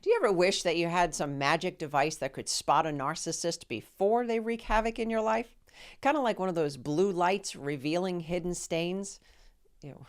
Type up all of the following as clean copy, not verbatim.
Do you ever wish that you had some magic device that could spot a narcissist before they wreak havoc in your life? Kind of like one of those blue lights revealing hidden stains? Ew.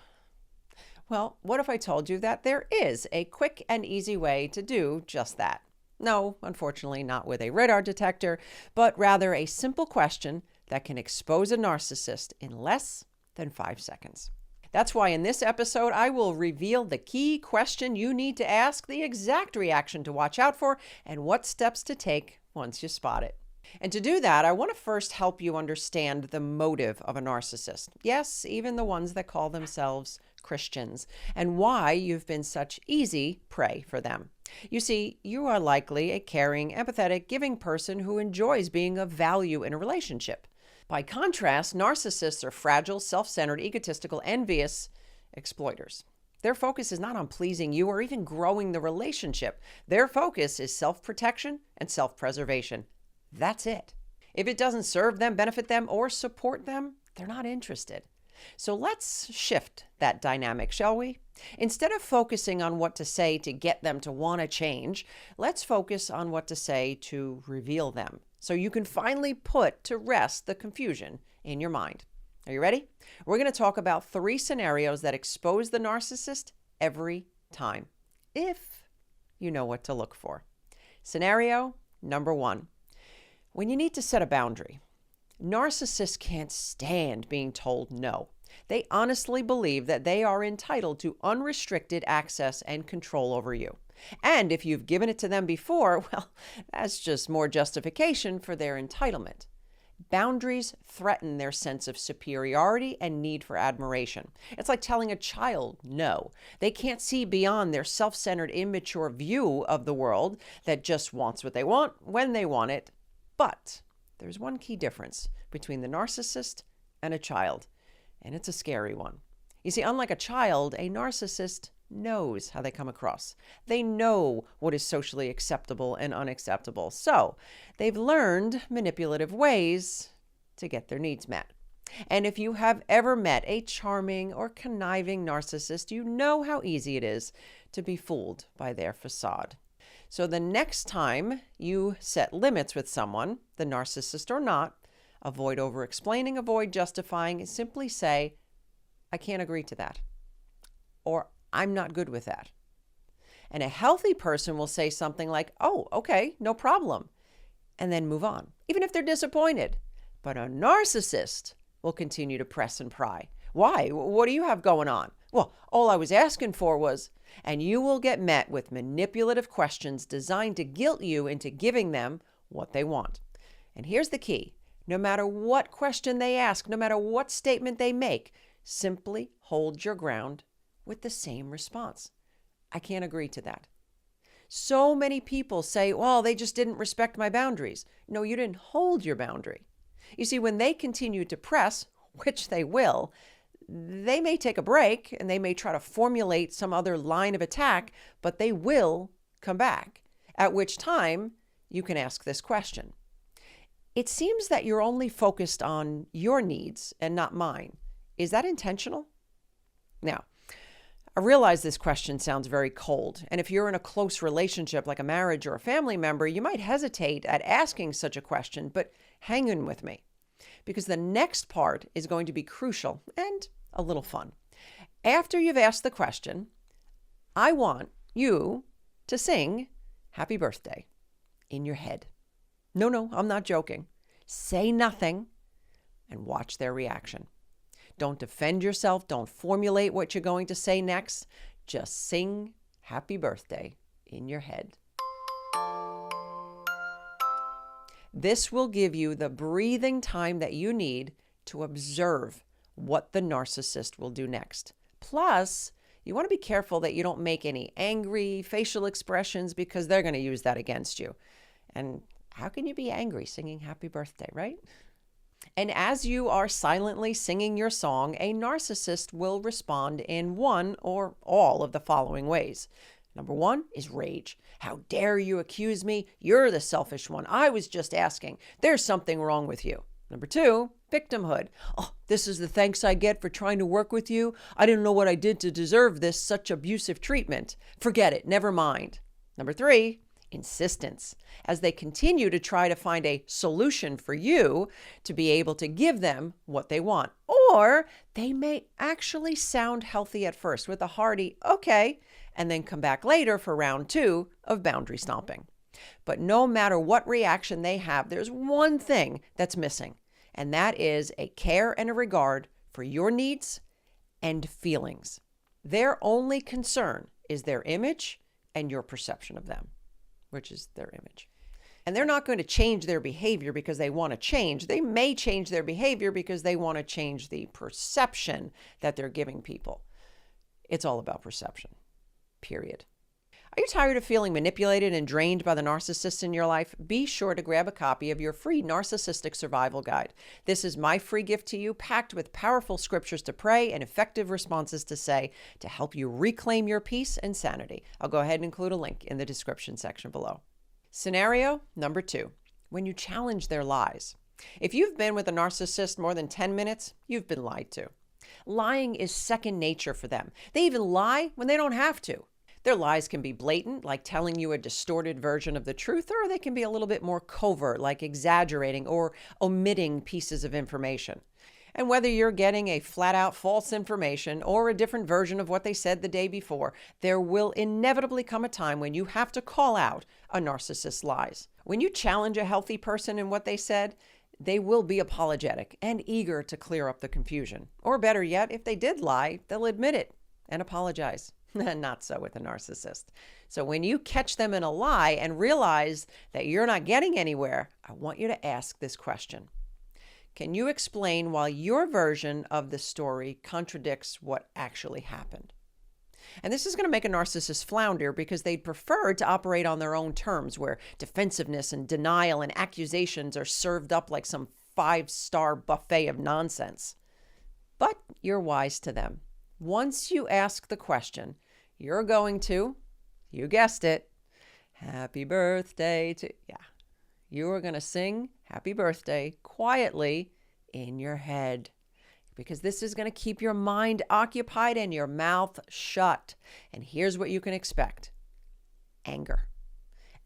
Well, what if I told you that there is a quick and easy way to do just that? No, unfortunately, not with a radar detector, but rather a simple question that can expose a narcissist in less than 5 seconds. That's why in this episode, I will reveal the key question you need to ask, the exact reaction to watch out for, and what steps to take once you spot it. And to do that, I want to first help you understand the motive of a narcissist. Yes, even the ones that call themselves Christians, and why you've been such easy prey for them. You see, you are likely a caring, empathetic, giving person who enjoys being of value in a relationship. By contrast, narcissists are fragile, self-centered, egotistical, envious exploiters. Their focus is not on pleasing you or even growing the relationship. Their focus is self-protection and self-preservation. That's it. If it doesn't serve them, benefit them, or support them, they're not interested. So let's shift that dynamic, shall we? Instead of focusing on what to say to get them to want to change, let's focus on what to say to reveal them, so you can finally put to rest the confusion in your mind. Are you ready? We're going to talk about 3 scenarios that expose the narcissist every time, if you know what to look for. Scenario number 1. When you need to set a boundary. Narcissists can't stand being told no. They honestly believe that they are entitled to unrestricted access and control over you. And if you've given it to them before, well, that's just more justification for their entitlement. Boundaries threaten their sense of superiority and need for admiration. It's like telling a child no. They can't see beyond their self-centered, immature view of the world that just wants what they want when they want it. But there's one key difference between the narcissist and a child, and it's a scary one. You see, unlike a child, a narcissist knows how they come across. They know what is socially acceptable and unacceptable. So they've learned manipulative ways to get their needs met. And if you have ever met a charming or conniving narcissist, you know how easy it is to be fooled by their facade. So the next time you set limits with someone, the narcissist or not, avoid over-explaining, avoid justifying, simply say, I can't agree to that, or I'm not good with that. And a healthy person will say something like, oh, okay, no problem, and then move on, even if they're disappointed. But a narcissist will continue to press and pry. Why? What do you have going on? Well, all I was asking for was, and you will get met with manipulative questions designed to guilt you into giving them what they want. And here's the key. No matter what question they ask, no matter what statement they make, simply hold your ground with the same response. I can't agree to that. So many people say, well, they just didn't respect my boundaries. No, you didn't hold your boundary. You see, when they continue to press, which they will, they may take a break and they may try to formulate some other line of attack, but they will come back, at which time you can ask this question. It seems that you're only focused on your needs and not mine. Is that intentional? Now, I realize this question sounds very cold, and if you're in a close relationship like a marriage or a family member, you might hesitate at asking such a question, but hang in with me, because the next part is going to be crucial and a little fun. After you've asked the question, I want you to sing Happy Birthday in your head. No, I'm not joking. Say nothing and watch their reaction. Don't defend yourself. Don't formulate what you're going to say next. Just sing Happy Birthday in your head. This will give you the breathing time that you need to observe what the narcissist will do next. Plus, you want to be careful that you don't make any angry facial expressions because they're going to use that against you. And how can you be angry singing Happy Birthday, right? And as you are silently singing your song, a narcissist will respond in one or all of the following ways. Number 1 is rage. How dare you accuse me? You're the selfish one. I was just asking. There's something wrong with you. Number 2, victimhood. Oh, this is the thanks I get for trying to work with you. I didn't know what I did to deserve this such abusive treatment. Forget it. Never mind. Number 3, insistence, as they continue to try to find a solution for you to be able to give them what they want. Or they may actually sound healthy at first with a hearty, okay, and then come back later for round 2 of boundary stomping. But no matter what reaction they have, there's one thing that's missing, and that is a care and a regard for your needs and feelings. Their only concern is their image and your perception of them, which is their image. And they're not going to change their behavior because they want to change. They may change their behavior because they want to change the perception that they're giving people. It's all about perception, period. Are you tired of feeling manipulated and drained by the narcissists in your life? Be sure to grab a copy of your free Narcissistic Survival Guide. This is my free gift to you, packed with powerful scriptures to pray and effective responses to say to help you reclaim your peace and sanity. I'll go ahead and include a link in the description section below. Scenario number 2, when you challenge their lies. If you've been with a narcissist more than 10 minutes, you've been lied to. Lying is second nature for them. They even lie when they don't have to. Their lies can be blatant, like telling you a distorted version of the truth, or they can be a little bit more covert, like exaggerating or omitting pieces of information. And whether you're getting a flat-out false information or a different version of what they said the day before, there will inevitably come a time when you have to call out a narcissist's lies. When you challenge a healthy person in what they said, they will be apologetic and eager to clear up the confusion. Or better yet, if they did lie, they'll admit it and apologize. Not so with a narcissist. So when you catch them in a lie and realize that you're not getting anywhere, I want you to ask this question. Can you explain why your version of the story contradicts what actually happened? And this is going to make a narcissist flounder because they'd prefer to operate on their own terms, where defensiveness and denial and accusations are served up like some 5-star buffet of nonsense. But you're wise to them. Once you ask the question, you're going to, you guessed it, happy birthday to, you are going to sing happy birthday quietly in your head, because this is going to keep your mind occupied and your mouth shut. And here's what you can expect. Anger.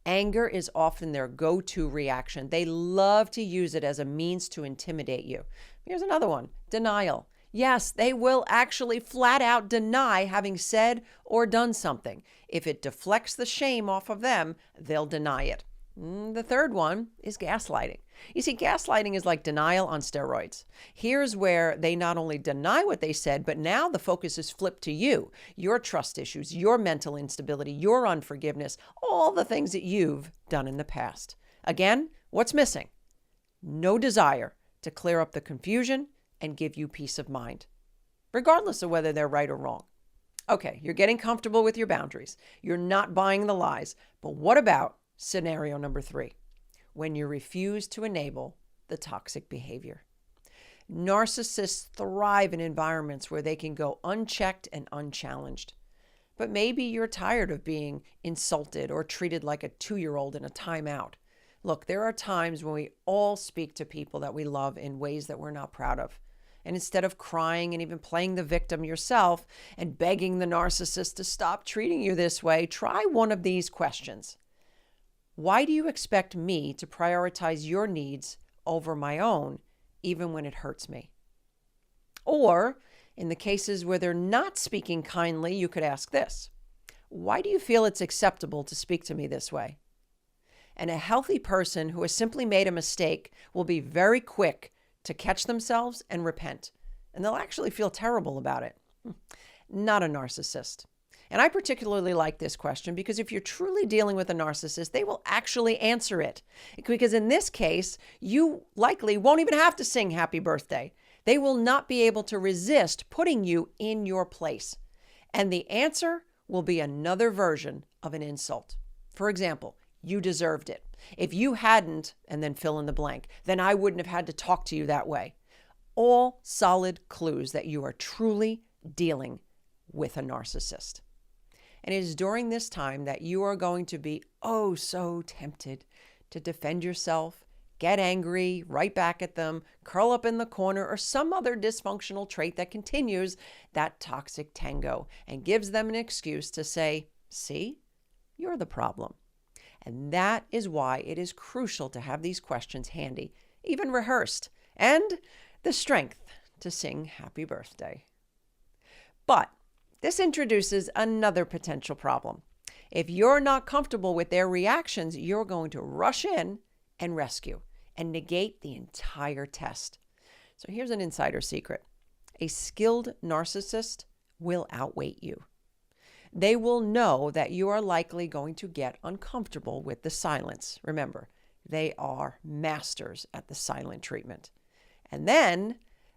Anger is often their go-to reaction. They love to use it as a means to intimidate you. Here's another one, denial. Yes, they will actually flat out deny having said or done something. If it deflects the shame off of them, they'll deny it. The third one is gaslighting. You see, gaslighting is like denial on steroids. Here's where they not only deny what they said, but now the focus is flipped to you, your trust issues, your mental instability, your unforgiveness, all the things that you've done in the past. Again, what's missing? No desire to clear up the confusion and give you peace of mind, regardless of whether they're right or wrong. Okay, you're getting comfortable with your boundaries. You're not buying the lies. But what about scenario number 3, when you refuse to enable the toxic behavior? Narcissists thrive in environments where they can go unchecked and unchallenged. But maybe you're tired of being insulted or treated like a 2-year-old in a timeout. Look, there are times when we all speak to people that we love in ways that we're not proud of. And instead of crying and even playing the victim yourself and begging the narcissist to stop treating you this way, try one of these questions. Why do you expect me to prioritize your needs over my own, even when it hurts me? Or, in the cases where they're not speaking kindly, you could ask this. Why do you feel it's acceptable to speak to me this way? And a healthy person who has simply made a mistake will be very quick to catch themselves and repent. And they'll actually feel terrible about it. Not a narcissist. And I particularly like this question because if you're truly dealing with a narcissist, they will actually answer it. Because in this case, you likely won't even have to sing happy birthday. They will not be able to resist putting you in your place. And the answer will be another version of an insult. For example, you deserved it. If you hadn't, and then fill in the blank, then I wouldn't have had to talk to you that way. All solid clues that you are truly dealing with a narcissist. And it is during this time that you are going to be oh so tempted to defend yourself, get angry, right back at them, curl up in the corner, or some other dysfunctional trait that continues that toxic tango and gives them an excuse to say, see, You're the problem. And that is why it is crucial to have these questions handy, even rehearsed, and the strength to sing happy birthday. But this introduces another potential problem. If you're not comfortable with their reactions, you're going to rush in and rescue and negate the entire test. So here's an insider secret. A skilled narcissist will outweigh you. They will know that you are likely going to get uncomfortable with the silence. Remember, they are masters at the silent treatment. And then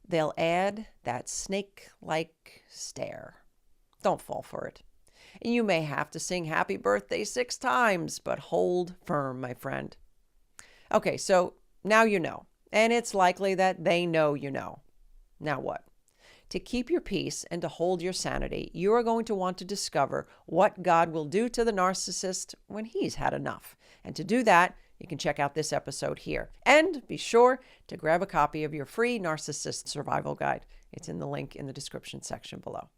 they'll add that snake-like stare. Don't fall for it. You may have to sing happy birthday 6 times, but hold firm, my friend. Okay, so now you know, and it's likely that they know you know. Now what? To keep your peace and to hold your sanity, you are going to want to discover what God will do to the narcissist when he's had enough. And to do that, you can check out this episode here. And be sure to grab a copy of your free Narcissist Survival Guide. It's in the link in the description section below.